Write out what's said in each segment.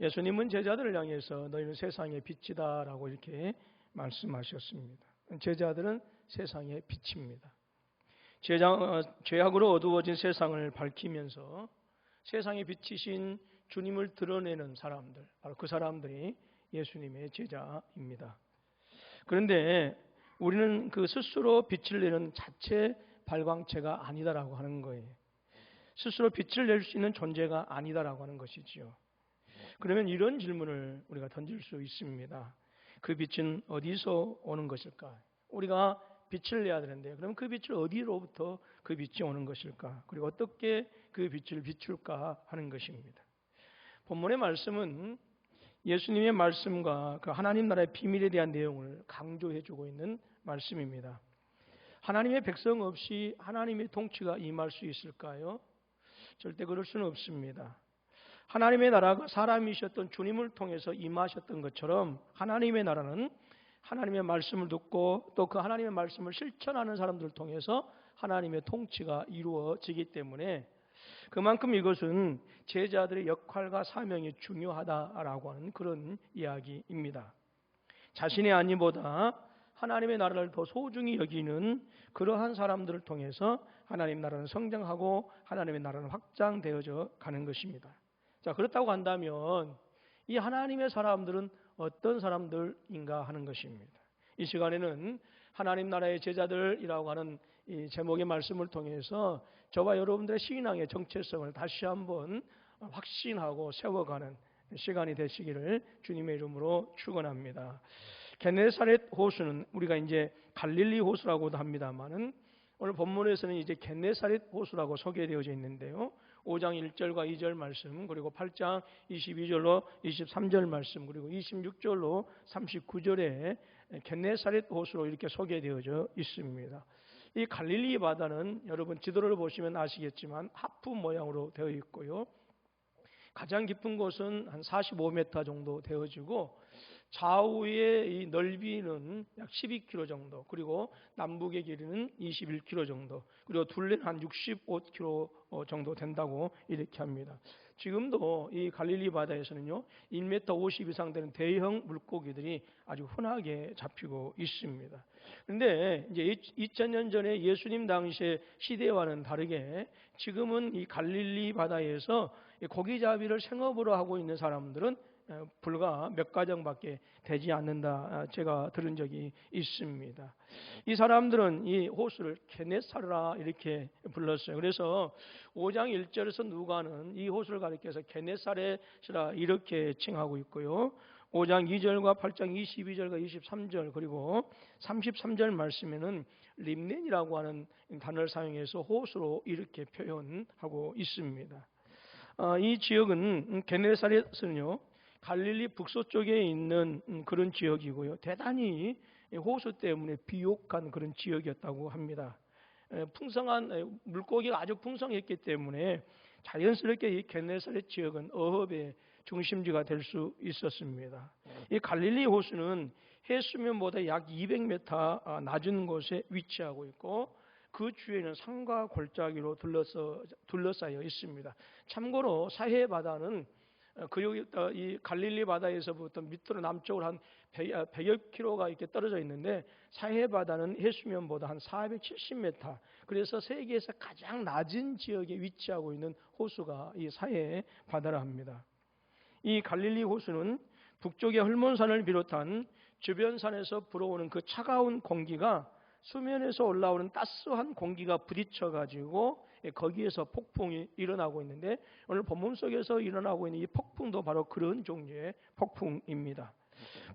예수님은 제자들을 향해서 너희는 세상의 빛이다라고 이렇게 말씀하셨습니다. 제자들은 세상의 빛입니다. 죄악으로 어두워진 세상을 밝히면서 세상의 빛이신 주님을 드러내는 사람들, 바로 그 사람들이 예수님의 제자입니다. 그런데 우리는 그 스스로 빛을 내는 자체 발광체가 아니다라고 하는 거예요. 스스로 빛을 낼 수 있는 존재가 아니다라고 하는 것이지요. 그러면 이런 질문을 우리가 던질 수 있습니다. 그 빛은 어디서 오는 것일까? 우리가 빛을 내야 되는데 그럼 그 빛을 어디로부터 그 빛이 오는 것일까? 그리고 어떻게 그 빛을 비출까 하는 것입니다. 본문의 말씀은 예수님의 말씀과 그 하나님 나라의 비밀에 대한 내용을 강조해주고 있는 말씀입니다. 하나님의 백성 없이 하나님의 통치가 임할 수 있을까요? 절대 그럴 수는 없습니다. 하나님의 나라가 사람이셨던 주님을 통해서 임하셨던 것처럼 하나님의 나라는 하나님의 말씀을 듣고 또 그 하나님의 말씀을 실천하는 사람들을 통해서 하나님의 통치가 이루어지기 때문에 그만큼 이것은 제자들의 역할과 사명이 중요하다라고 하는 그런 이야기입니다. 자신의 안위보다 하나님의 나라를 더 소중히 여기는 그러한 사람들을 통해서 하나님 나라는 성장하고 하나님의 나라는 확장되어져 가는 것입니다. 자, 그렇다고 한다면 이 하나님의 사람들은 어떤 사람들인가 하는 것입니다. 이 시간에는 하나님 나라의 제자들이라고 하는 이 제목의 말씀을 통해서 저와 여러분들의 신앙의 정체성을 다시 한번 확신하고 세워가는 시간이 되시기를 주님의 이름으로 축원합니다. 게네사렛 호수는 우리가 이제 갈릴리 호수라고도 합니다만은 오늘 본문에서는 이제 게네사렛 호수라고 소개되어져 있는데요. 5장 1절과 2절 말씀, 그리고 8장 22절로 23절 말씀, 그리고 26절로 39절에 게네사렛 호수로 이렇게 소개되어져 있습니다. 이 갈릴리 바다는 여러분 지도를 보시면 아시겠지만 하프 모양으로 되어 있고요. 가장 깊은 곳은 한 45m 정도 되어지고 좌우의 이 넓이는 약 12km 정도, 그리고 남북의 길이는 21km 정도, 그리고 둘레는 한 65km 정도 된다고 이렇게 합니다. 지금도 이 갈릴리 바다에서는요 1m 50 이상 되는 대형 물고기들이 아주 흔하게 잡히고 있습니다. 그런데 이제 2000년 전에 예수님 당시의 시대와는 다르게 지금은 이 갈릴리 바다에서 고기잡이를 생업으로 하고 있는 사람들은 불과 몇 가정밖에 되지 않는다 제가 들은 적이 있습니다. 이 사람들은 이 호수를 게네사르라 이렇게 불렀어요. 그래서 5장 1절에서 누가는 이 호수를 가리켜서 게네사렛이라 이렇게 칭하고 있고요. 5장 2절과 8장 22절과 23절 그리고 33절 말씀에는 림넨이라고 하는 단어를 사용해서 호수로 이렇게 표현하고 있습니다. 이 지역은 게네사렛은요 갈릴리 북서쪽에 있는 그런 지역이고요. 대단히 호수 때문에 비옥한 그런 지역이었다고 합니다. 풍성한 물고기가 아주 풍성했기 때문에 자연스럽게 이 게네사렛 지역은 어업의 중심지가 될 수 있었습니다. 이 갈릴리 호수는 해수면보다 약 200m 낮은 곳에 위치하고 있고 그 주위에는 산과 골짜기로 둘러싸여 있습니다. 참고로 사해 바다는 이 갈릴리 바다에서부터 밑으로 남쪽으로 한 100여 킬로가 이렇게 떨어져 있는데 사해 바다는 해수면보다 한 470m, 그래서 세계에서 가장 낮은 지역에 위치하고 있는 호수가 이 사해 바다라 합니다. 이 갈릴리 호수는 북쪽의 헐몬산을 비롯한 주변 산에서 불어오는 그 차가운 공기가 수면에서 올라오는 따스한 공기가 부딪혀 가지고 거기에서 폭풍이 일어나고 있는데 오늘 본문 속에서 일어나고 있는 이 폭풍도 바로 그런 종류의 폭풍입니다.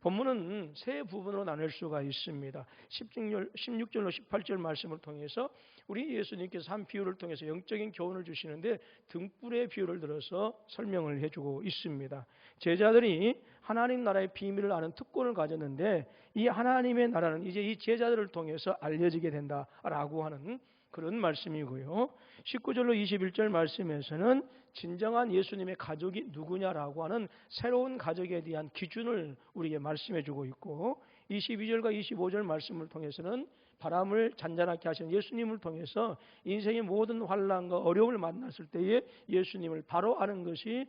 본문은 세 부분으로 나눌 수가 있습니다. 16절로 18절 말씀을 통해서 우리 예수님께서 한 비유를 통해서 영적인 교훈을 주시는데 등불의 비유를 들어서 설명을 해주고 있습니다. 제자들이 하나님 나라의 비밀을 아는 특권을 가졌는데 이 하나님의 나라는 이제 이 제자들을 통해서 알려지게 된다라고 하는 그런 말씀이고요. 19절로 21절 말씀에서는 진정한 예수님의 가족이 누구냐라고 하는 새로운 가족에 대한 기준을 우리에게 말씀해 주고 있고 22절과 25절 말씀을 통해서는 바람을 잔잔하게 하시는 예수님을 통해서 인생의 모든 환난과 어려움을 만났을 때에 예수님을 바로 아는 것이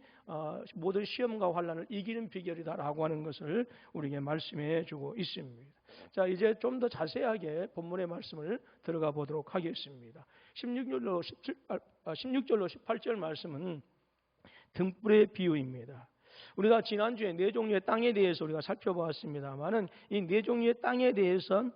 모든 시험과 환난을 이기는 비결이다라고 하는 것을 우리에게 말씀해 주고 있습니다. 자, 이제 좀 더 자세하게 본문의 말씀을 들어가 보도록 하겠습니다. 16절로 18절 말씀은 등불의 비유입니다. 우리가 지난주에 네 종류의 땅에 대해서 우리가 살펴보았습니다만은 이 네 종류의 땅에 대해선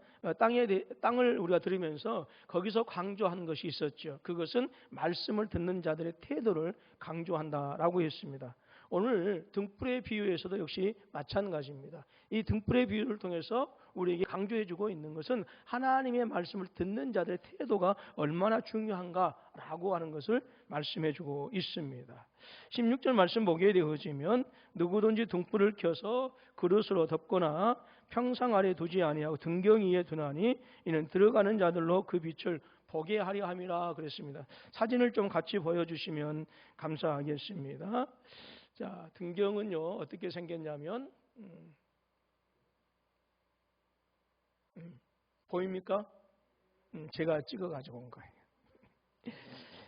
땅을 우리가 들으면서 거기서 강조한 것이 있었죠. 그것은 말씀을 듣는 자들의 태도를 강조한다라고 했습니다. 오늘 등불의 비유에서도 역시 마찬가지입니다. 이 등불의 비유를 통해서 우리에게 강조해주고 있는 것은 하나님의 말씀을 듣는 자들의 태도가 얼마나 중요한가라고 하는 것을 말씀해주고 있습니다. 16절 말씀 보게 되어지면 누구든지 등불을 켜서 그릇으로 덮거나 평상 아래 두지 아니하고 등경 위에 두나니 이는 들어가는 자들로 그 빛을 보게 하려 함이라 그랬습니다. 사진을 좀 같이 보여주시면 감사하겠습니다. 자, 등경은요 어떻게 생겼냐면 보입니까? 제가 찍어가지고 온 거예요.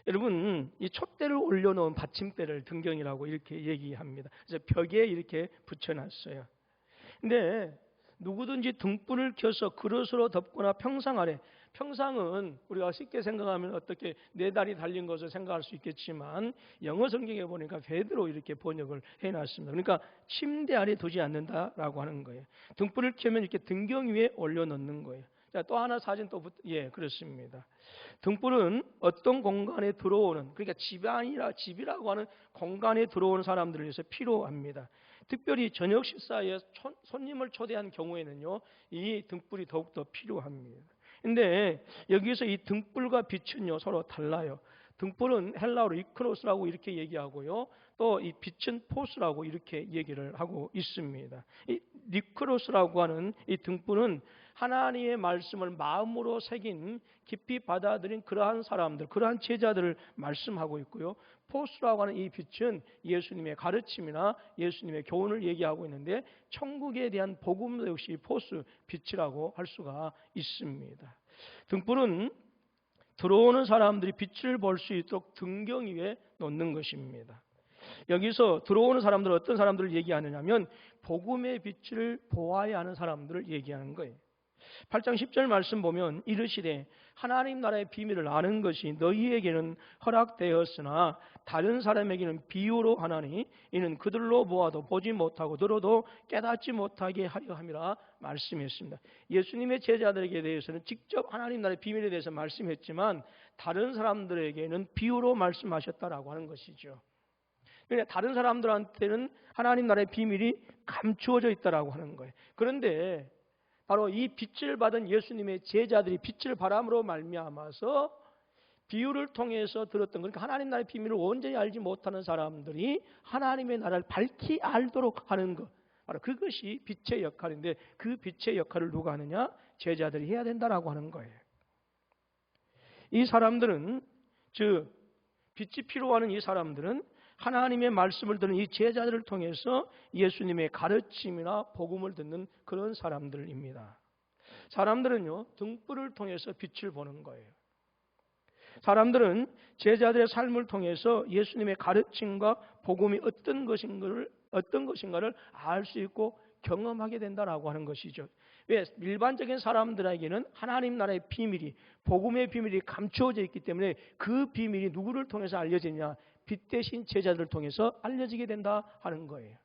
여러분, 이 촛대를 올려놓은 받침대를 등경이라고 이렇게 얘기합니다. 그래서 벽에 이렇게 붙여놨어요. 근데 누구든지 등불을 켜서 그릇으로 덮거나 평상 아래, 평상은 우리가 쉽게 생각하면 어떻게 네 다리 달린 것을 생각할 수 있겠지만 영어 성경에 보니까 베드로 이렇게 번역을 해놨습니다. 그러니까 침대 아래 두지 않는다라고 하는 거예요. 등불을 켜면 이렇게 등경 위에 올려놓는 거예요. 자, 또 하나 사진 또 그렇습니다. 등불은 어떤 공간에 들어오는, 그러니까 집이라고 하는 공간에 들어오는 사람들을 위해서 필요합니다. 특별히 저녁 식사에 손님을 초대한 경우에는요, 이 등불이 더욱더 필요합니다. 근데 여기서 이 등불과 빛은요 서로 달라요. 등불은 헬라어로 이크로스라고 이렇게 얘기하고요. 또 이 빛은 포스라고 이렇게 얘기를 하고 있습니다. 이 니크로스라고 하는 이 등불은 하나님의 말씀을 마음으로 새긴 깊이 받아들인 그러한 사람들, 그러한 제자들을 말씀하고 있고요. 포스라고 하는 이 빛은 예수님의 가르침이나 예수님의 교훈을 얘기하고 있는데 천국에 대한 복음도 역시 포스, 빛이라고 할 수가 있습니다. 등불은 들어오는 사람들이 빛을 볼 수 있도록 등경 위에 놓는 것입니다. 여기서 들어오는 사람들은 어떤 사람들을 얘기하느냐 하면 복음의 빛을 보아야 하는 사람들을 얘기하는 거예요. 8장 10절 말씀 보면 이르시되 하나님 나라의 비밀을 아는 것이 너희에게는 허락되었으나 다른 사람에게는 비유로 하나니 이는 그들로 보아도 보지 못하고 들어도 깨닫지 못하게 하려 함이라 말씀했습니다. 예수님의 제자들에게 대해서는 직접 하나님 나라의 비밀에 대해서 말씀했지만 다른 사람들에게는 비유로 말씀하셨다라고 하는 것이죠. 그러니까 다른 사람들한테는 하나님 나라의 비밀이 감추어져 있다라고 하는 거예요. 그런데 바로 이 빛을 받은 예수님의 제자들이 빛을 바람으로 말미암아서 비유를 통해서 들었던, 그러니까 하나님 나라의 비밀을 온전히 알지 못하는 사람들이 하나님의 나라를 밝히 알도록 하는 것, 바로 그것이 빛의 역할인데 그 빛의 역할을 누가 하느냐? 제자들이 해야 된다라고 하는 거예요. 이 사람들은, 즉 빛이 필요하는 이 사람들은 하나님의 말씀을 듣는 이 제자들을 통해서 예수님의 가르침이나 복음을 듣는 그런 사람들입니다. 사람들은요, 등불을 통해서 빛을 보는 거예요. 사람들은 제자들의 삶을 통해서 예수님의 가르침과 복음이 어떤 것인가를 알 수 있고 경험하게 된다라고 하는 것이죠. 왜? 일반적인 사람들에게는 하나님 나라의 비밀이, 복음의 비밀이 감추어져 있기 때문에 그 비밀이 누구를 통해서 알려지냐? 빛 대신 제자들을 통해서 알려지게 된다 하는 거예요.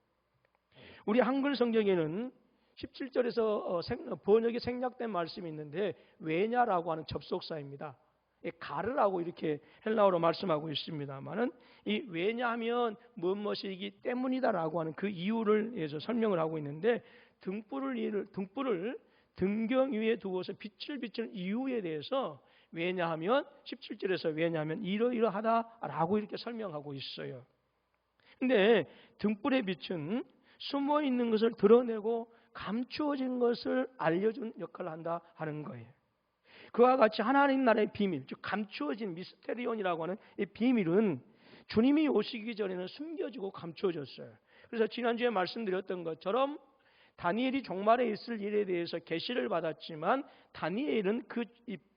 우리 한글 성경에는 17절에서 번역이 생략된 말씀이 있는데 왜냐라고 하는 접속사입니다. 가르라고 이렇게 헬라어로 말씀하고 있습니다만은 이 왜냐하면 무엇이기 때문이다라고 하는 그 이유를 위해서 설명을 하고 있는데 등불을 등경 위에 두고서 빛을 비추는 이유에 대해서 왜냐하면 17절에서 왜냐하면 이러이러하다라고 이렇게 설명하고 있어요. 근데 등불의 빛은 숨어 있는 것을 드러내고 감추어진 것을 알려준 역할을 한다 하는 거예요. 그와 같이 하나님 나라의 비밀, 즉 감추어진 미스테리온이라고 하는 이 비밀은 주님이 오시기 전에는 숨겨지고 감추어졌어요. 그래서 지난주에 말씀드렸던 것처럼 다니엘이 종말에 있을 일에 대해서 계시를 받았지만 다니엘은 그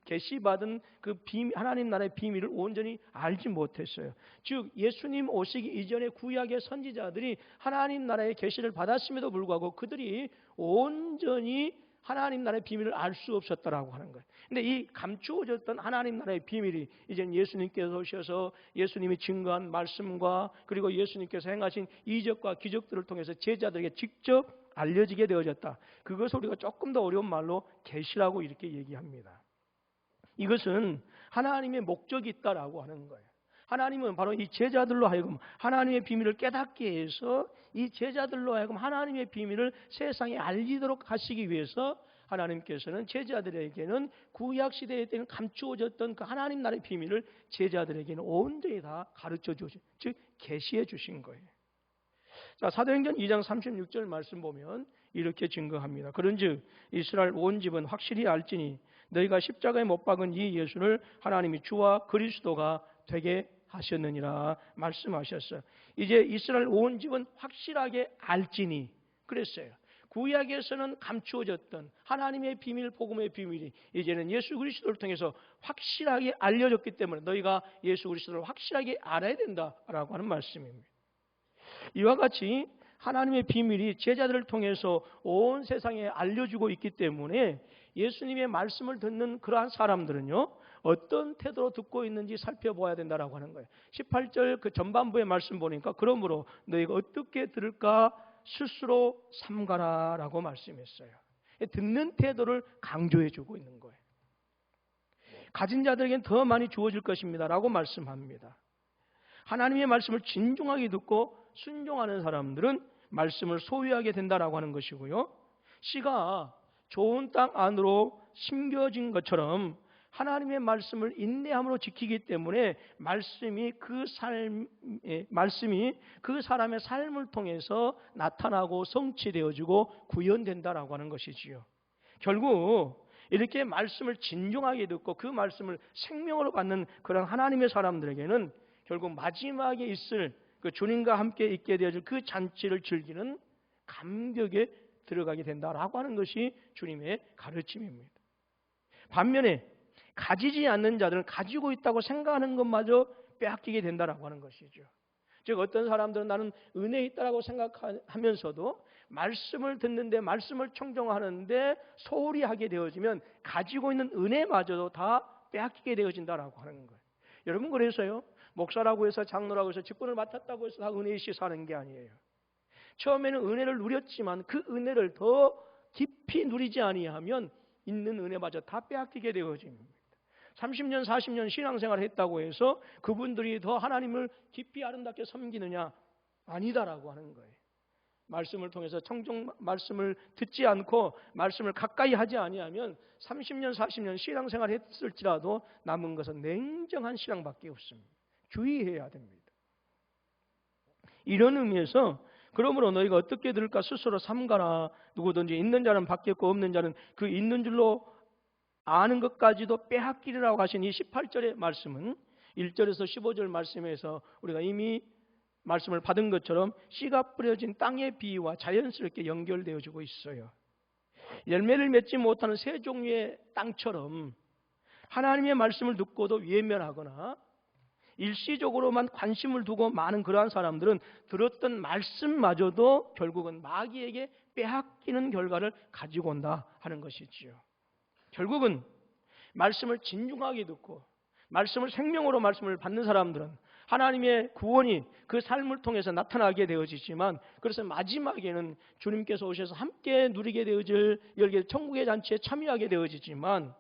계시받은 그 하나님 나라의 비밀을 온전히 알지 못했어요. 즉 예수님 오시기 이전에 구약의 선지자들이 하나님 나라의 계시를 받았음에도 불구하고 그들이 온전히 하나님 나라의 비밀을 알 수 없었다라고 하는 거예요. 근데 이 감추어졌던 하나님 나라의 비밀이 이제 예수님께서 오셔서 예수님이 증거한 말씀과 그리고 예수님께서 행하신 이적과 기적들을 통해서 제자들에게 직접 알려지게 되어졌다. 그것을 우리가 조금 더 어려운 말로 계시라고 이렇게 얘기합니다. 이것은 하나님의 목적이 있다라고 하는 거예요. 하나님은 바로 이 제자들로 하여금 하나님의 비밀을 깨닫게 해서 이 제자들로 하여금 하나님의 비밀을 세상에 알리도록 하시기 위해서 하나님께서는 제자들에게는 구약시대에 때는 감추어졌던 그 하나님 나라의 비밀을 제자들에게는 온전히 다 가르쳐 주신, 즉 계시해 주신 거예요. 자, 사도행전 2장 36절 말씀 보면 이렇게 증거합니다. 그런즉 이스라엘 온 집은 확실히 알지니 너희가 십자가에 못 박은 이 예수를 하나님이 주와 그리스도가 되게 하셨느니라 말씀하셨어요. 이제 이스라엘 온 집은 확실하게 알지니 그랬어요. 구약에서는 감추어졌던 하나님의 비밀, 복음의 비밀이 이제는 예수 그리스도를 통해서 확실하게 알려졌기 때문에 너희가 예수 그리스도를 확실하게 알아야 된다라고 하는 말씀입니다. 이와 같이 하나님의 비밀이 제자들을 통해서 온 세상에 알려주고 있기 때문에 예수님의 말씀을 듣는 그러한 사람들은요, 어떤 태도로 듣고 있는지 살펴봐야 된다라고 하는 거예요. 18절 그 전반부의 말씀 보니까 그러므로 너희가 어떻게 들을까 스스로 삼가라라고 말씀했어요. 듣는 태도를 강조해 주고 있는 거예요. 가진 자들에게는 더 많이 주어질 것입니다라고 말씀합니다. 하나님의 말씀을 진중하게 듣고 순종하는 사람들은 말씀을 소유하게 된다라고 하는 것이고요. 씨가 좋은 땅 안으로 심겨진 것처럼 하나님의 말씀을 인내함으로 지키기 때문에 말씀이 그 사람의 삶을 통해서 나타나고 성취되어지고 구현된다라고 하는 것이지요. 결국 이렇게 말씀을 진중하게 듣고 그 말씀을 생명으로 받는 그런 하나님의 사람들에게는 결국 마지막에 있을 그 주님과 함께 있게 되어질 그 잔치를 즐기는 감격에 들어가게 된다라고 하는 것이 주님의 가르침입니다. 반면에 가지지 않는 자들은 가지고 있다고 생각하는 것마저 빼앗기게 된다라고 하는 것이죠. 즉 어떤 사람들은 나는 은혜 있다라고 생각하면서도 말씀을 듣는데 말씀을 청정하는데 소홀히 하게 되어지면 가지고 있는 은혜마저도 다 빼앗기게 되어진다라고 하는 거예요. 여러분 그래서요. 목사라고 해서 장로라고 해서 직분을 맡았다고 해서 다 은혜이시 사는 게 아니에요. 처음에는 은혜를 누렸지만 그 은혜를 더 깊이 누리지 아니하면 있는 은혜마저 다 빼앗기게 되어집니다. 30년, 40년 신앙생활을 했다고 해서 그분들이 더 하나님을 깊이 아름답게 섬기느냐? 아니다라고 하는 거예요. 말씀을 통해서 청정 말씀을 듣지 않고 말씀을 가까이 하지 아니하면 30년, 40년 신앙생활을 했을지라도 남은 것은 냉정한 신앙밖에 없습니다. 주의해야 됩니다. 이런 의미에서 그러므로 너희가 어떻게 들을까 스스로 삼가라. 누구든지 있는 자는 받겠고 없는 자는 그 있는 줄로 아는 것까지도 빼앗기리라고 하신 이 18절의 말씀은 1절에서 15절 말씀에서 우리가 이미 말씀을 받은 것처럼 씨가 뿌려진 땅의 비유와 자연스럽게 연결되어지고 있어요. 열매를 맺지 못하는 세 종류의 땅처럼 하나님의 말씀을 듣고도 외면하거나 일시적으로만 관심을 두고 많은 그러한 사람들은 들었던 말씀마저도 결국은 마귀에게 빼앗기는 결과를 가지고 온다 하는 것이지요. 결국은 말씀을 진중하게 듣고 말씀을 생명으로 말씀을 받는 사람들은 하나님의 구원이 그 삶을 통해서 나타나게 되어지지만 그래서 마지막에는 주님께서 오셔서 함께 누리게 되어질 천국의 잔치에 참여하게 되어지지만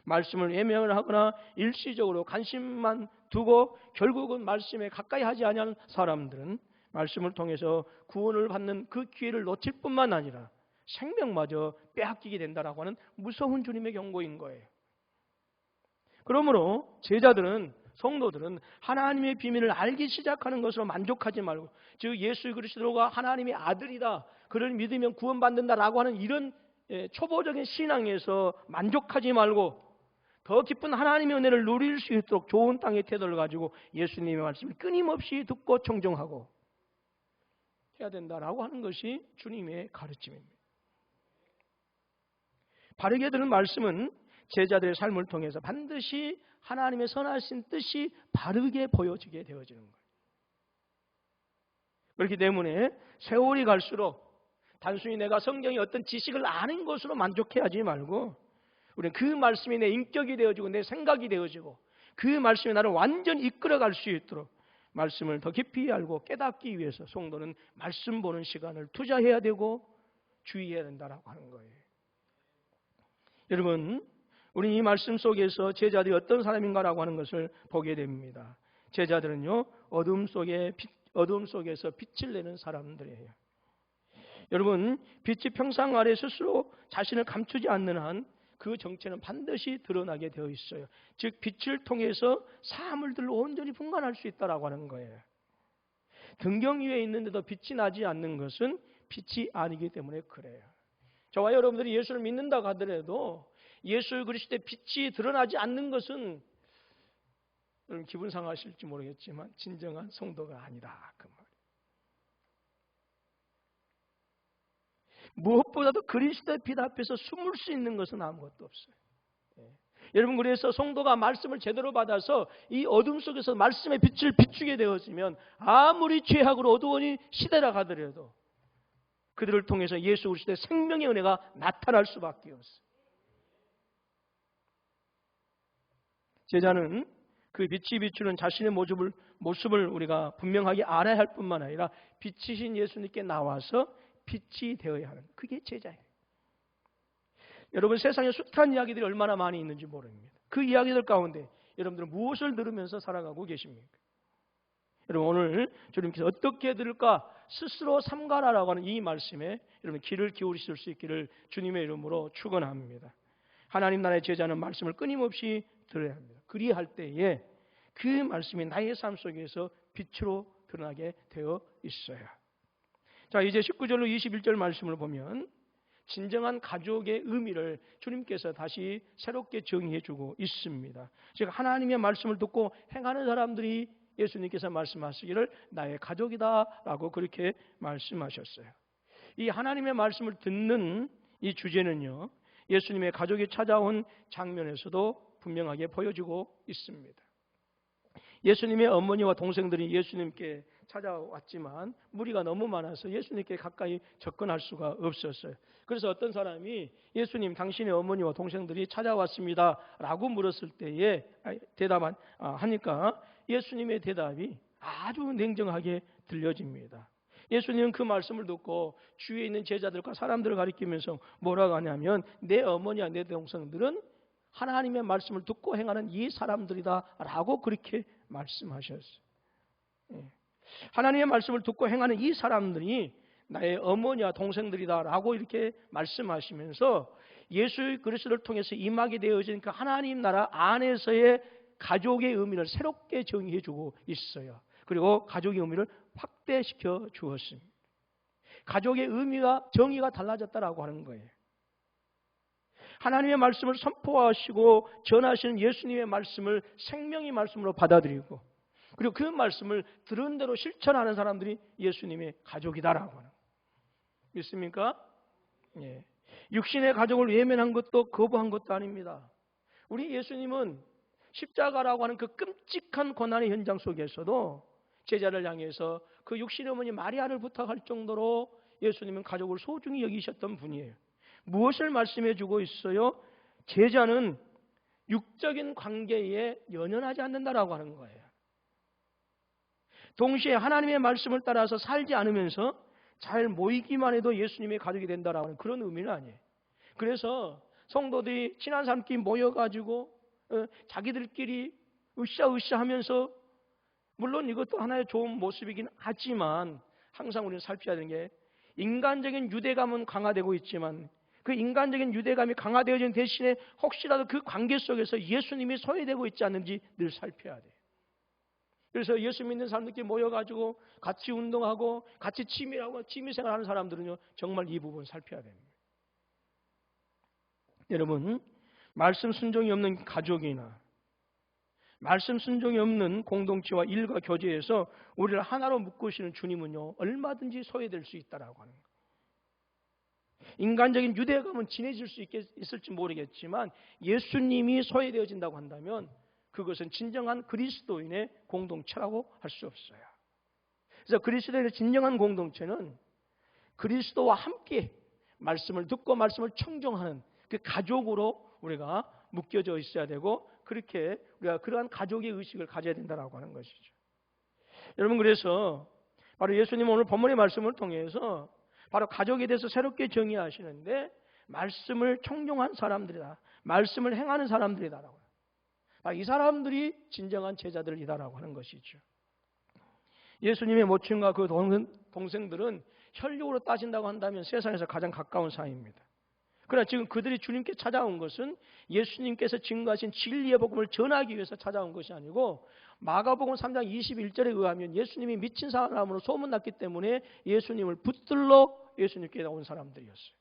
말씀을 외면을 하거나 일시적으로 관심만 두고 결국은 말씀에 가까이 하지 아니하는 사람들은 말씀을 통해서 구원을 받는 그 기회를 놓칠 뿐만 아니라 생명마저 빼앗기게 된다라고 하는 무서운 주님의 경고인 거예요. 그러므로 제자들은 성도들은 하나님의 비밀을 알기 시작하는 것으로 만족하지 말고 즉 예수 그리스도가 하나님의 아들이다. 그를 믿으면 구원받는다라고 하는 이런 초보적인 신앙에서 만족하지 말고 더 깊은 하나님의 은혜를 누릴 수 있도록 좋은 땅의 태도를 가지고 예수님의 말씀을 끊임없이 듣고 청정하고 해야 된다라고 하는 것이 주님의 가르침입니다. 바르게 들은 말씀은 제자들의 삶을 통해서 반드시 하나님의 선하신 뜻이 바르게 보여지게 되어지는 거예요. 그렇기 때문에 세월이 갈수록 단순히 내가 성경의 어떤 지식을 아는 것으로 만족해하지 말고 우리는 그 말씀이 내 인격이 되어지고 내 생각이 되어지고 그 말씀이 나를 완전히 이끌어갈 수 있도록 말씀을 더 깊이 알고 깨닫기 위해서 성도는 말씀 보는 시간을 투자해야 되고 주의해야 된다라고 하는 거예요. 여러분, 우리는 이 말씀 속에서 제자들이 어떤 사람인가라고 하는 것을 보게 됩니다. 제자들은요, 어둠 속에서 빛을 내는 사람들이에요. 여러분, 빛이 평상 아래 스스로 자신을 감추지 않는 한 그 정체는 반드시 드러나게 되어 있어요. 즉 빛을 통해서 사물들을 온전히 분간할 수 있다라고 하는 거예요. 등경 위에 있는데도 빛이 나지 않는 것은 빛이 아니기 때문에 그래요. 저와 여러분들이 예수를 믿는다고 하더라도 예수 그리스도의 빛이 드러나지 않는 것은 여러분 기분 상하실지 모르겠지만 진정한 성도가 아니다 그 말. 무엇보다도 그리스도의 빛 앞에서 숨을 수 있는 것은 아무것도 없어요. 여러분, 그래서 성도가 말씀을 제대로 받아서 이 어둠 속에서 말씀의 빛을 비추게 되어지면 아무리 죄악으로 어두운 시대라 하더라도 그들을 통해서 예수 그리스도의 생명의 은혜가 나타날 수밖에 없어요. 제자는 그 빛이 비추는 자신의 모습을 우리가 분명하게 알아야 할 뿐만 아니라 빛이신 예수님께 나와서 빛이 되어야 하는, 그게 제자예요. 여러분, 세상에 숱한 이야기들이 얼마나 많이 있는지 모릅니다. 그 이야기들 가운데 여러분들은 무엇을 들으면서 살아가고 계십니까? 여러분, 오늘 주님께서 어떻게 들을까 스스로 삼가라라고 하는 이 말씀에 여러분 귀를 기울이실 수 있기를 주님의 이름으로 축원합니다. 하나님 나라의 제자는 말씀을 끊임없이 들어야 합니다. 그리할 때에 그 말씀이 나의 삶 속에서 빛으로 드러나게 되어 있어요. 자, 이제 19절로 21절 말씀을 보면 진정한 가족의 의미를 주님께서 다시 새롭게 정의해 주고 있습니다. 즉 하나님의 말씀을 듣고 행하는 사람들이 예수님께서 말씀하시기를 나의 가족이다라고 그렇게 말씀하셨어요. 이 하나님의 말씀을 듣는 이 주제는요, 예수님의 가족이 찾아온 장면에서도 분명하게 보여지고 있습니다. 예수님의 어머니와 동생들이 예수님께 찾아왔지만 무리가 너무 많아서 예수님께 가까이 접근할 수가 없었어요. 그래서 어떤 사람이 예수님, 당신의 어머니와 동생들이 찾아왔습니다 라고 물었을 때에 하니까 예수님의 대답이 아주 냉정하게 들려집니다. 예수님은 그 말씀을 듣고 주위에 있는 제자들과 사람들을 가리키면서 뭐라고 하냐면 내 어머니와 내 동생들은 하나님의 말씀을 듣고 행하는 이 사람들이다 라고 그렇게 말씀하셨어요. 하나님의 말씀을 듣고 행하는 이 사람들이 나의 어머니와 동생들이다 라고 이렇게 말씀하시면서 예수 그리스도를 통해서 임하게 되어진 그 하나님 나라 안에서의 가족의 의미를 새롭게 정의해 주고 있어요. 그리고 가족의 의미를 확대시켜 주었습니다. 가족의 의미가 정의가 달라졌다라고 하는 거예요. 하나님의 말씀을 선포하시고 전하시는 예수님의 말씀을 생명의 말씀으로 받아들이고 그리고 그 말씀을 들은 대로 실천하는 사람들이 예수님의 가족이다라고 하는 거예요. 믿습니까? 예. 육신의 가족을 외면한 것도 거부한 것도 아닙니다. 우리 예수님은 십자가라고 하는 그 끔찍한 고난의 현장 속에서도 제자를 향해서 그 육신의 어머니 마리아를 부탁할 정도로 예수님은 가족을 소중히 여기셨던 분이에요. 무엇을 말씀해 주고 있어요? 제자는 육적인 관계에 연연하지 않는다라고 하는 거예요. 동시에 하나님의 말씀을 따라서 살지 않으면서 잘 모이기만 해도 예수님의 가족이 된다라고 하는 그런 의미는 아니에요. 그래서 성도들이 친한 사람끼리 모여가지고 자기들끼리 으쌰으쌰 하면서 물론 이것도 하나의 좋은 모습이긴 하지만 항상 우리는 살펴야 되는 게 인간적인 유대감은 강화되고 있지만 그 인간적인 유대감이 강화되어진 대신에 혹시라도 그 관계 속에서 예수님이 소외되고 있지 않는지 늘 살펴야 돼요. 그래서 예수 믿는 사람들끼리 모여가지고 같이 운동하고 같이 취미생활하는 사람들은요 정말 이 부분 살펴야 됩니다. 여러분, 말씀 순종이 없는 가족이나 말씀 순종이 없는 공동체와 일과 교제에서 우리를 하나로 묶으시는 주님은요 얼마든지 소외될 수 있다라고 하는 거예요. 인간적인 유대감은 진해질 수 있을지 모르겠지만 예수님이 소외되어진다고 한다면 그것은 진정한 그리스도인의 공동체라고 할 수 없어요. 그래서 그리스도인의 진정한 공동체는 그리스도와 함께 말씀을 듣고 말씀을 청종하는 그 가족으로 우리가 묶여져 있어야 되고, 그렇게 우리가 그러한 가족의 의식을 가져야 된다라고 하는 것이죠. 여러분, 그래서 바로 예수님은 오늘 본문의 말씀을 통해서 바로 가족에 대해서 새롭게 정의하시는데, 말씀을 청종한 사람들이다, 말씀을 행하는 사람들이다라고, 이 사람들이 진정한 제자들이다라고 하는 것이죠. 예수님의 모친과 그 동생들은 혈육으로 따진다고 한다면 세상에서 가장 가까운 사이입니다. 그러나 지금 그들이 주님께 찾아온 것은 예수님께서 증거하신 진리의 복음을 전하기 위해서 찾아온 것이 아니고, 마가복음 3장 21절에 의하면 예수님이 미친 사람으로 소문났기 때문에 예수님을 붙들러 예수님께 온 사람들이었어요.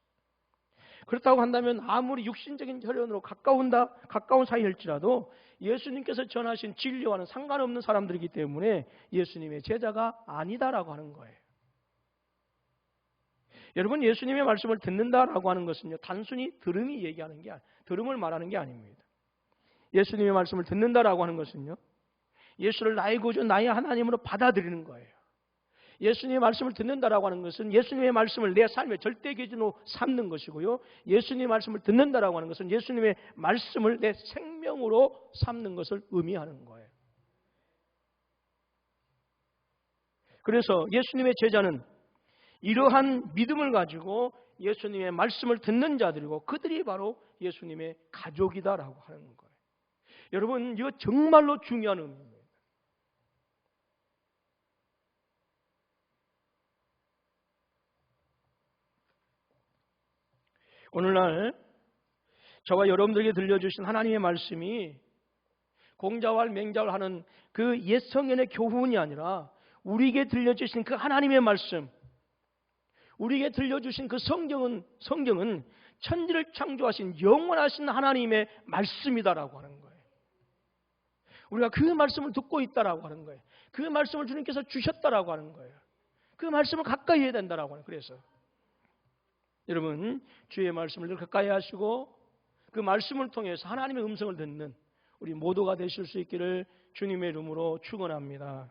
그렇다고 한다면 아무리 육신적인 혈연으로 가까운 사이일지라도 예수님께서 전하신 진리와는 상관없는 사람들이기 때문에 예수님의 제자가 아니다라고 하는 거예요. 여러분, 예수님의 말씀을 듣는다라고 하는 것은요, 단순히 들음을 말하는 게 아닙니다. 예수님의 말씀을 듣는다라고 하는 것은요, 예수를 나의 구주, 나의 하나님으로 받아들이는 거예요. 예수님의 말씀을 듣는다라고 하는 것은 예수님의 말씀을 내 삶의 절대 기준으로 삼는 것이고요, 예수님의 말씀을 듣는다라고 하는 것은 예수님의 말씀을 내 생명으로 삼는 것을 의미하는 거예요. 그래서 예수님의 제자는 이러한 믿음을 가지고 예수님의 말씀을 듣는 자들이고, 그들이 바로 예수님의 가족이다라고 하는 거예요. 여러분, 이거 정말로 중요한 의미입니다. 오늘날 저와 여러분들에게 들려주신 하나님의 말씀이 공자왈 맹자왈 하는 그 옛 성경의 교훈이 아니라 우리에게 들려주신 그 하나님의 말씀, 우리에게 들려주신 그 성경은 천지를 창조하신 영원하신 하나님의 말씀이다라고 하는 거예요. 우리가 그 말씀을 듣고 있다라고 하는 거예요. 그 말씀을 주님께서 주셨다라고 하는 거예요. 그 말씀을 가까이 해야 된다라고 하는 거예요. 그래서 여러분, 주의 말씀을 늘 가까이 하시고 그 말씀을 통해서 하나님의 음성을 듣는 우리 모두가 되실 수 있기를 주님의 이름으로 축원합니다.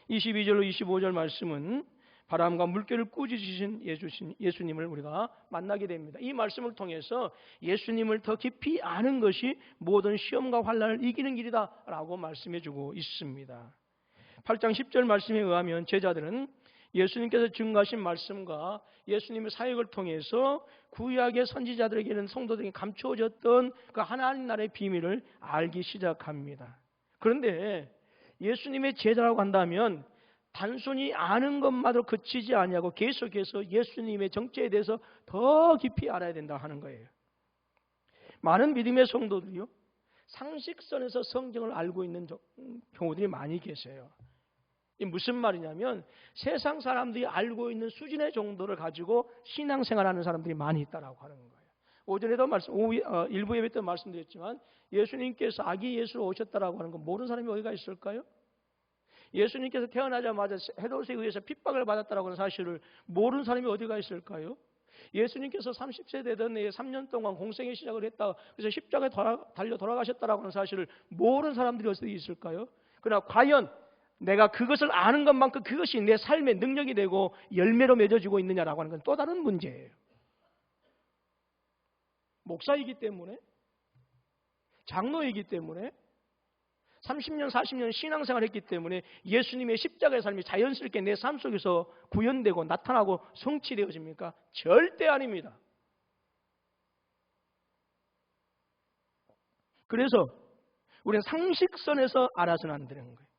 22절로 25절 말씀은 바람과 물결을 꾸짖으신 예수님을 우리가 만나게 됩니다. 이 말씀을 통해서 예수님을 더 깊이 아는 것이 모든 시험과 환난을 이기는 길이다라고 말씀해주고 있습니다. 8장 10절 말씀에 의하면 제자들은 예수님께서 증거하신 말씀과 예수님의 사역을 통해서 구약의 선지자들에게는 성도들에게 감추어졌던 그 하나님 나라의 비밀을 알기 시작합니다. 그런데 예수님의 제자라고 한다면 단순히 아는 것만으로 그치지 아니하고 계속해서 예수님의 정체에 대해서 더 깊이 알아야 된다 하는 거예요. 많은 믿음의 성도들이요, 상식선에서 성경을 알고 있는 경우들이 많이 계세요. 이 무슨 말이냐면 세상 사람들이 알고 있는 수준의 정도를 가지고 신앙생활하는 사람들이 많이 있다라고 하는 거예요. 오전에도 일부 예배 때 말씀드렸지만 예수님께서 아기 예수로 오셨다라고 하는 건 모르는 사람이 어디가 있을까요? 예수님께서 태어나자마자 헤롯에 의해서 핍박을 받았다라고 하는 사실을 모르는 사람이 어디가 있을까요? 예수님께서 30세 되던 해에 3년 동안 공생의 시작을 했다, 그래서 십자가에 달려 돌아가셨다라고 하는 사실을 모르는 사람들이 어디 있을까요? 그러나 과연 내가 그것을 아는 것만큼 그것이 내 삶의 능력이 되고 열매로 맺어지고 있느냐라고 하는 건 또 다른 문제예요. 목사이기 때문에, 장로이기 때문에, 30년 40년 신앙생활을 했기 때문에 예수님의 십자가의 삶이 자연스럽게 내 삶 속에서 구현되고 나타나고 성취되어집니까? 절대 아닙니다. 그래서 우리는 상식선에서 알아서는 안 되는 거예요.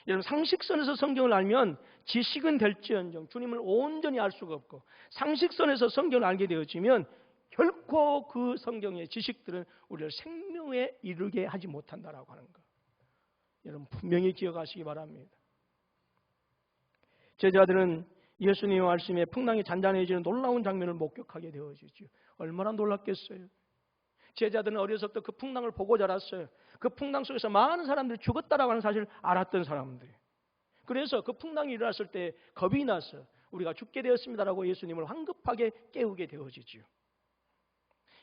여러분, 상식선에서 성경을 알면 지식은 될지언정 주님을 온전히 알 수가 없고, 상식선에서 성경을 알게 되어지면 결코 그 성경의 지식들은 우리를 생명에 이르게 하지 못한다라고 하는 거, 여러분 분명히 기억하시기 바랍니다. 제자들은 예수님의 말씀에 풍랑이 잔잔해지는 놀라운 장면을 목격하게 되어지죠. 얼마나 놀랐겠어요. 제자들은 어려서부터 그 풍랑을 보고 자랐어요. 그 풍랑 속에서 많은 사람들이 죽었다라고 하는 사실을 알았던 사람들이에요. 그래서 그 풍랑이 일어났을 때 겁이 나서 우리가 죽게 되었습니다라고 예수님을 황급하게 깨우게 되어지지요.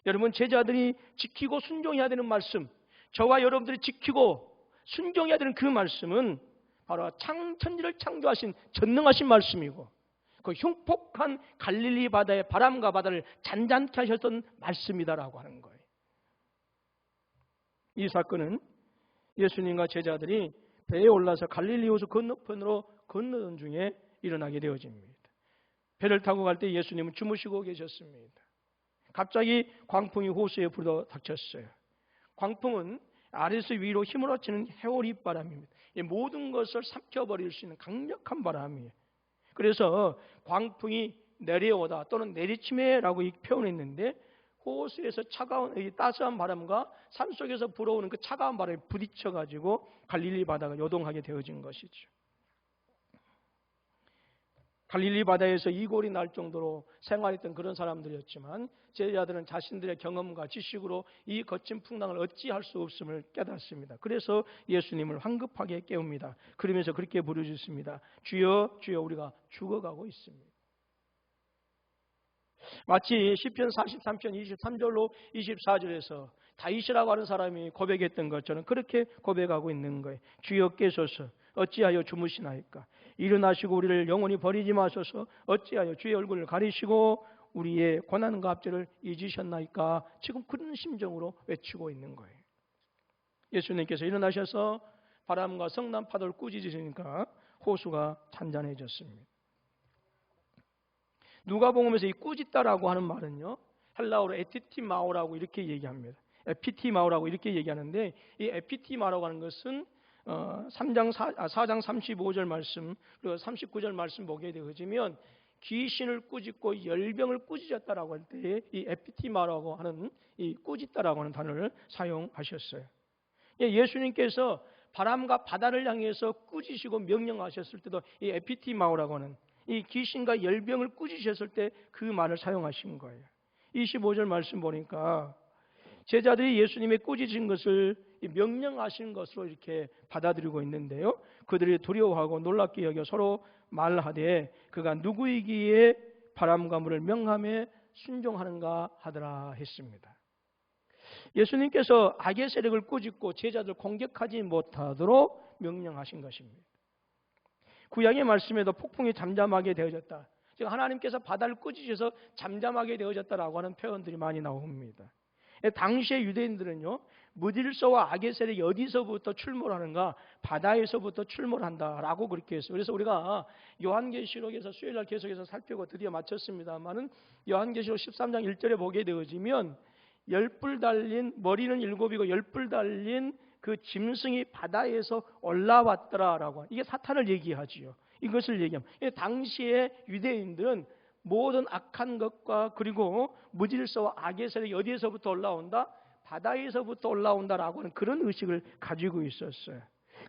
여러분, 제자들이 지키고 순종해야 되는 말씀, 저와 여러분들이 지키고 순종해야 되는 그 말씀은 바로 천지를 창조하신 전능하신 말씀이고, 그 흉폭한 갈릴리 바다의 바람과 바다를 잔잔케 하셨던 말씀이다라고 하는 거예요. 이 사건은 예수님과 제자들이 배에 올라서 갈릴리 호수 건너편으로 건너던 중에 일어나게 되어집니다. 배를 타고 갈 때 예수님은 주무시고 계셨습니다. 갑자기 광풍이 호수에 불어 닥쳤어요. 광풍은 아래에서 위로 힘으로 치는 해오리 바람입니다. 모든 것을 삭혀버릴 수 있는 강력한 바람이에요. 그래서 광풍이 내려오다 또는 내리침해라고 표현했는데, 호수에서 차가운 따스한 바람과 산속에서 불어오는 그 차가운 바람이 부딪혀가지고 갈릴리 바다가 요동하게 되어진 것이죠. 갈릴리 바다에서 이골이 날 정도로 생활했던 그런 사람들이었지만, 제자들은 자신들의 경험과 지식으로 이 거친 풍랑을 어찌할 수 없음을 깨닫습니다. 그래서 예수님을 황급하게 깨웁니다. 그러면서 그렇게 부르짖습니다. 주여, 주여, 우리가 죽어가고 있습니다. 마치 시편 43편 23절로 24절에서 다윗이라고 하는 사람이 고백했던 것처럼 그렇게 고백하고 있는 거예요. 주여 깨소서, 어찌하여 주무시나이까? 일어나시고 우리를 영원히 버리지 마소서. 어찌하여 주의 얼굴을 가리시고 우리의 고난과 압제를 잊으셨나이까? 지금 그런 심정으로 외치고 있는 거예요. 예수님께서 일어나셔서 바람과 성난 파도를 꾸짖으시니까 호수가 잔잔해졌습니다. 누가복음에서 이 꾸짖다라고 하는 말은요, 헬라어로 에피티마오라고 이렇게 얘기합니다. 에피티마오라고 이렇게 얘기하는데, 이 에피티마오라고 하는 것은 4장 35절 말씀 그리고 39절 말씀 보게 되어지면 귀신을 꾸짖고 열병을 꾸짖었다라고 할 때 이 에피티마라고 하는 이 꾸짖다라고 하는 단어를 사용하셨어요. 예수님께서 바람과 바다를 향해서 꾸짖으시고 명령하셨을 때도 이 에피티마오라고 하는 이 귀신과 열병을 꾸짖으셨을 때 그 말을 사용하신 거예요. 25절 말씀 보니까 제자들이 예수님의 꾸짖은 것을 명령하신 것으로 이렇게 받아들이고 있는데요. 그들이 두려워하고 놀랍게 여겨 서로 말하되 그가 누구이기에 바람과 물을 명함에 순종하는가 하더라 했습니다. 예수님께서 악의 세력을 꾸짖고 제자들 공격하지 못하도록 명령하신 것입니다. 구약의 말씀에도 폭풍이 잠잠하게 되어졌다. 즉 하나님께서 바다를 꾸짖으셔서 잠잠하게 되어졌다라고 하는 표현들이 많이 나옵니다. 당시의 유대인들은요, 무질서와 악의 세력이 어디서부터 출몰하는가? 바다에서부터 출몰한다라고 그렇게 했어요. 그래서 우리가 요한계시록에서 수요일날 계속해서 살펴고 드디어 마쳤습니다만은 요한계시록 13장 1절에 보게 되어지면 10뿔 달린 머리는 7이고 10뿔 달린 그 짐승이 바다에서 올라왔더라라고, 이게 사탄을 얘기하지요. 이것을 얘기합니다. 당시의 유대인들은 모든 악한 것과 그리고 무질서와 악의 세력이 어디에서부터 올라온다? 바다에서부터 올라온다라고 하는 그런 의식을 가지고 있었어요.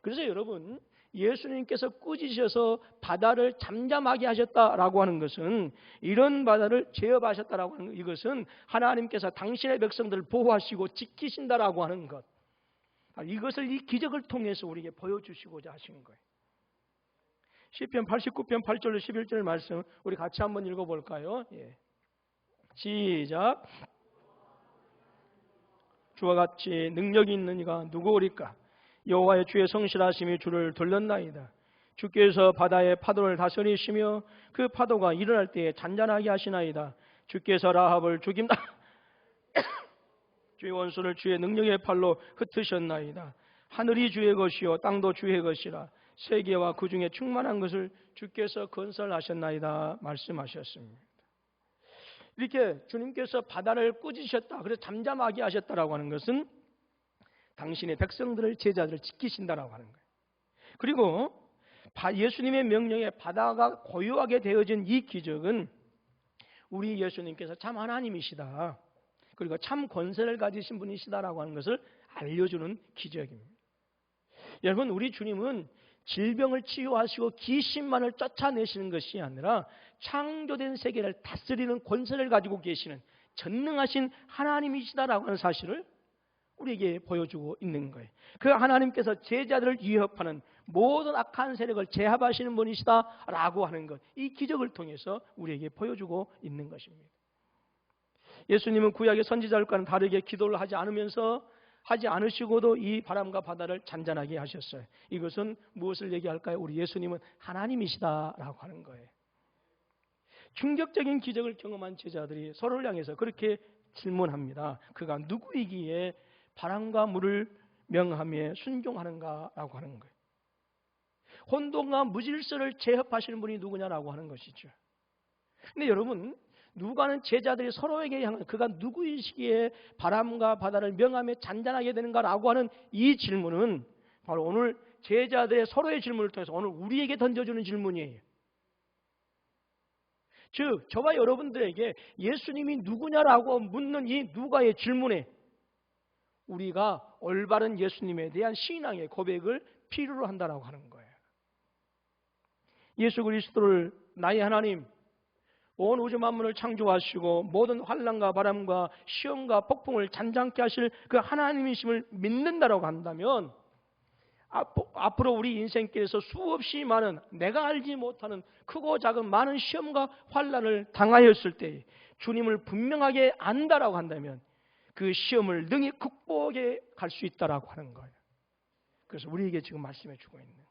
그래서 여러분, 예수님께서 꾸짖으셔서 바다를 잠잠하게 하셨다라고 하는 것은, 이런 바다를 제어하셨다라고 하는 이것은 하나님께서 당신의 백성들을 보호하시고 지키신다라고 하는 것, 이것을 이 기적을 통해서 우리에게 보여주시고자 하신 거예요. 시편 89편 8절로 11절 말씀 우리 같이 한번 읽어볼까요? 예. 시작. 주와 같이 능력이 있는 이가 누구오리까? 여호와의 주의 성실하심이 주를 돌렸나이다. 주께서 바다의 파도를 다스리시며 그 파도가 일어날 때에 잔잔하게 하시나이다. 주께서 라합을 죽임다. 주의 원수를 주의 능력의 팔로 흩으셨나이다. 하늘이 주의 것이요 땅도 주의 것이라. 세계와 그 중에 충만한 것을 주께서 건설하셨나이다 말씀하셨습니다. 이렇게 주님께서 바다를 꾸짖으셨다, 그래서 잠잠하게 하셨다라고 하는 것은 당신의 백성들을, 제자들을 지키신다라고 하는 거예요. 그리고 예수님의 명령에 바다가 고요하게 되어진 이 기적은 우리 예수님께서 참 하나님이시다, 그리고 참 권세를 가지신 분이시다라고 하는 것을 알려주는 기적입니다. 여러분, 우리 주님은 질병을 치유하시고 귀신만을 쫓아내시는 것이 아니라 창조된 세계를 다스리는 권세를 가지고 계시는 전능하신 하나님이시다라고 하는 사실을 우리에게 보여주고 있는 거예요. 그 하나님께서 제자들을 위협하는 모든 악한 세력을 제압하시는 분이시다라고 하는 것, 이 기적을 통해서 우리에게 보여주고 있는 것입니다. 예수님은 구약의 선지자들과는 다르게 기도를 하지 않으시고도 이 바람과 바다를 잔잔하게 하셨어요. 이것은 무엇을 얘기할까요? 우리 예수님은 하나님이시다라고 하는 거예요. 충격적인 기적을 경험한 제자들이 서로를 향해서 그렇게 질문합니다. 그가 누구이기에 바람과 물을 명하며 순종하는가라고 하는 거예요. 혼돈과 무질서를 제압하시는 분이 누구냐라고 하는 것이죠. 근데 여러분, 누가는 제자들이 서로에게 향한 그가 누구이시기에 바람과 바다를 명하며 잔잔하게 되는가라고 하는 이 질문은 바로 오늘 제자들의 서로의 질문을 통해서 오늘 우리에게 던져주는 질문이에요. 즉, 저와 여러분들에게 예수님이 누구냐라고 묻는 이 누가의 질문에 우리가 올바른 예수님에 대한 신앙의 고백을 필요로 한다라고 하는 거예요. 예수 그리스도를 나의 하나님, 온 우주 만물을 창조하시고 모든 환난과 바람과 시험과 폭풍을 잔잔케 하실 그 하나님이심을 믿는다라고 한다면 앞으로 우리 인생길에서 수없이 많은 내가 알지 못하는 크고 작은 많은 시험과 환난을 당하였을 때 주님을 분명하게 안다라고 한다면 그 시험을 능히 극복해 갈 수 있다라고 하는 거예요. 그래서 우리에게 지금 말씀해 주고 있는 거예요.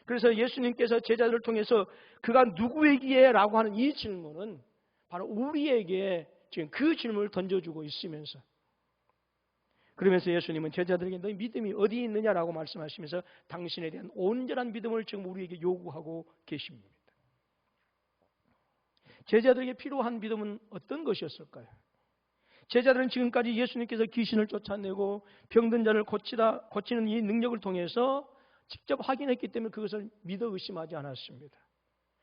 그래서 예수님께서 제자들을 통해서 그가 누구이기에 라고 하는 이 질문은 바로 우리에게 지금 그 질문을 던져주고 있으면서, 그러면서 예수님은 제자들에게 너희 믿음이 어디 있느냐라고 말씀하시면서 당신에 대한 온전한 믿음을 지금 우리에게 요구하고 계십니다. 제자들에게 필요한 믿음은 어떤 것이었을까요? 제자들은 지금까지 예수님께서 귀신을 쫓아내고 병든 자를 고치는 이 능력을 통해서 직접 확인했기 때문에 그것을 믿어 의심하지 않았습니다.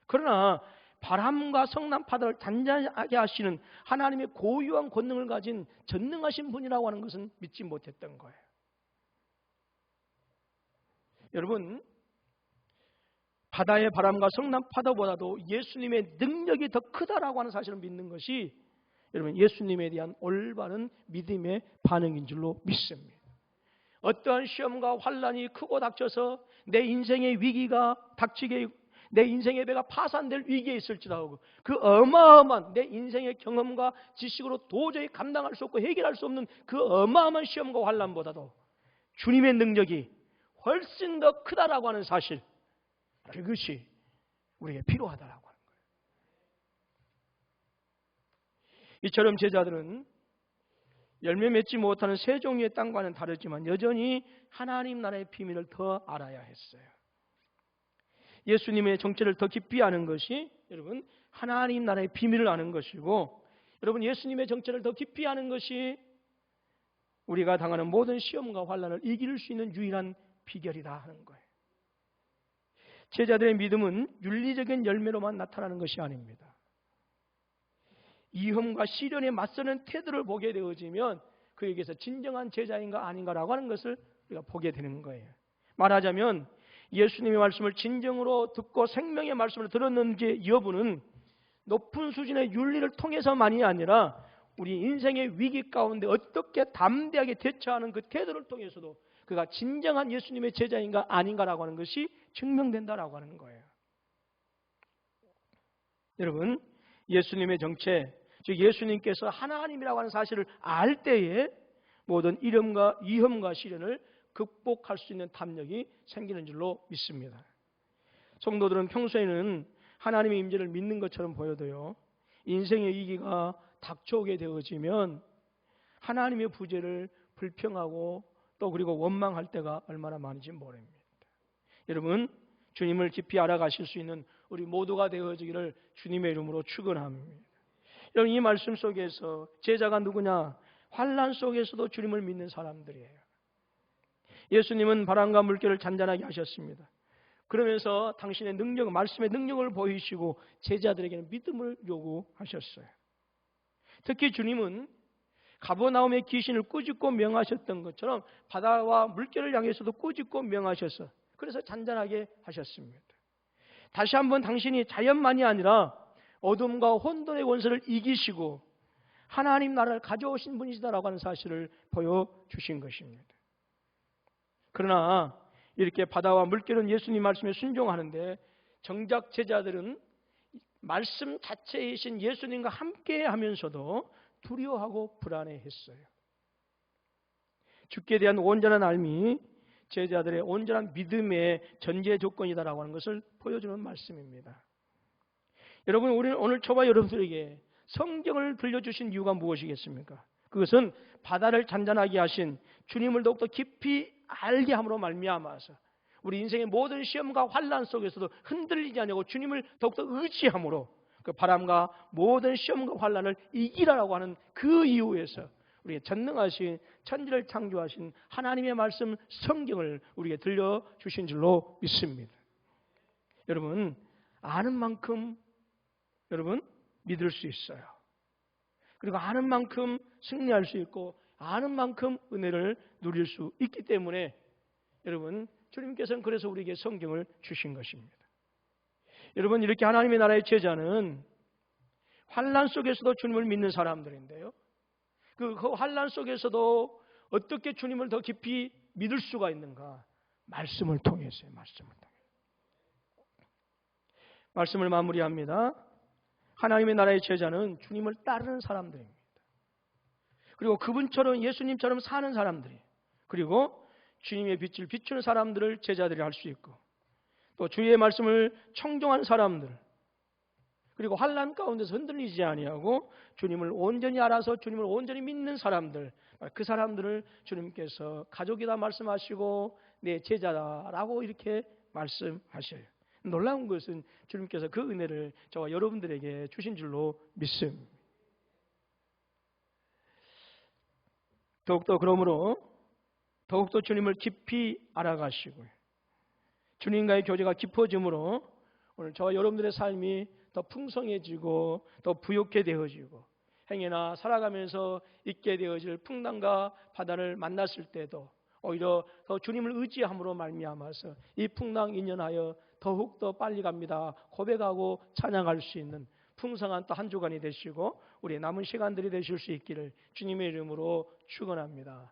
그러나 바람과 성난 파도를 잔잔하게 하시는 하나님의 고유한 권능을 가진 전능하신 분이라고 하는 것은 믿지 못했던 거예요. 여러분, 바다의 바람과 성난 파도보다도 예수님의 능력이 더 크다라고 하는 사실을 믿는 것이 여러분 예수님에 대한 올바른 믿음의 반응인 줄로 믿습니다. 어떠한 시험과 환난이 크고 닥쳐서 내 인생의 위기가 닥치게, 내 인생의 배가 파산될 위기에 있을지라도 그 어마어마한 내 인생의 경험과 지식으로 도저히 감당할 수 없고 해결할 수 없는 그 어마어마한 시험과 환난보다도 주님의 능력이 훨씬 더 크다라고 하는 사실, 그것이 우리에게 필요하다라고 하는 거예요. 이처럼 제자들은 열매 맺지 못하는 세 종류의 땅과는 다르지만 여전히 하나님 나라의 비밀을 더 알아야 했어요. 예수님의 정체를 더 깊이 아는 것이 여러분 하나님 나라의 비밀을 아는 것이고, 여러분 예수님의 정체를 더 깊이 아는 것이 우리가 당하는 모든 시험과 환난을 이길 수 있는 유일한 비결이다 하는 거예요. 제자들의 믿음은 윤리적인 열매로만 나타나는 것이 아닙니다. 위험과 시련에 맞서는 태도를 보게 되어지면 그에게서 진정한 제자인가 아닌가라고 하는 것을 우리가 보게 되는 거예요. 말하자면 예수님의 말씀을 진정으로 듣고 생명의 말씀을 들었는지 여부는 높은 수준의 윤리를 통해서만이 아니라 우리 인생의 위기 가운데 어떻게 담대하게 대처하는 그 태도를 통해서도 그가 진정한 예수님의 제자인가 아닌가라고 하는 것이 증명된다라고 하는 거예요. 여러분, 예수님의 정체, 즉 예수님께서 하나님이라고 하는 사실을 알 때에 모든 위험과 시련을 극복할 수 있는 담력이 생기는 줄로 믿습니다. 성도들은 평소에는 하나님의 임재를 믿는 것처럼 보여도요, 인생의 위기가 닥쳐오게 되어지면 하나님의 부재를 불평하고 또 그리고 원망할 때가 얼마나 많은지 모릅니다. 여러분, 주님을 깊이 알아가실 수 있는 우리 모두가 되어지기를 주님의 이름으로 축원합니다. 여러분, 이 말씀 속에서 제자가 누구냐? 환난 속에서도 주님을 믿는 사람들이에요. 예수님은 바람과 물결을 잔잔하게 하셨습니다. 그러면서 당신의 능력, 말씀의 능력을 보이시고 제자들에게는 믿음을 요구하셨어요. 특히 주님은 가버나움의 귀신을 꾸짖고 명하셨던 것처럼 바다와 물결을 향해서도 꾸짖고 명하셔서 그래서 잔잔하게 하셨습니다. 다시 한번 당신이 자연만이 아니라 어둠과 혼돈의 원수를 이기시고 하나님 나라를 가져오신 분이시다라고 하는 사실을 보여주신 것입니다. 그러나 이렇게 바다와 물결은 예수님 말씀에 순종하는데 정작 제자들은 말씀 자체이신 예수님과 함께 하면서도 두려워하고 불안해했어요. 주께 대한 온전한 알미, 제자들의 온전한 믿음의 전제 조건이다라고 하는 것을 보여주는 말씀입니다. 여러분, 우리는 오늘 저와 여러분들에게 성경을 들려주신 이유가 무엇이겠습니까? 그것은 바다를 잔잔하게 하신 주님을 더욱더 깊이 알게 함으로 말미암아서 우리 인생의 모든 시험과 환난 속에서도 흔들리지 않고 주님을 더욱더 의지함으로 그 바람과 모든 시험과 환난을 이기라라고 하는 그 이유에서 우리의 전능하신 천지를 창조하신 하나님의 말씀 성경을 우리에게 들려주신 줄로 믿습니다. 여러분, 아는 만큼 여러분 믿을 수 있어요. 그리고 아는 만큼 승리할 수 있고 아는 만큼 은혜를 누릴 수 있기 때문에 여러분, 주님께서는 그래서 우리에게 성경을 주신 것입니다. 여러분, 이렇게 하나님의 나라의 제자는 환난 속에서도 주님을 믿는 사람들인데요. 그 환난 속에서도 어떻게 주님을 더 깊이 믿을 수가 있는가? 말씀을 통해서요. 말씀을 마무리합니다. 하나님의 나라의 제자는 주님을 따르는 사람들입니다. 그리고 그분처럼 예수님처럼 사는 사람들이에요. 그리고 주님의 빛을 비추는 사람들을 제자들이 할 수 있고 또 주의 말씀을 청종한 사람들 그리고 환난 가운데서 흔들리지 아니하고 주님을 온전히 알아서 주님을 온전히 믿는 사람들 그 사람들을 주님께서 가족이다 말씀하시고 내 제자다라고 이렇게 말씀하셔요. 놀라운 것은 주님께서 그 은혜를 저와 여러분들에게 주신 줄로 믿습니다. 그러므로 더욱더 주님을 깊이 알아가시고 주님과의 교제가 깊어짐으로 오늘 저와 여러분들의 삶이 더 풍성해지고 더 부욕해 되어지고 행여나 살아가면서 있게 되어질 풍랑과 바다를 만났을 때도 오히려 더 주님을 의지함으로 말미암아서 이 풍랑 인연하여 더욱더 빨리 갑니다 고백하고 찬양할 수 있는 풍성한 또 한 주간이 되시고 우리의 남은 시간들이 되실 수 있기를 주님의 이름으로 축원합니다.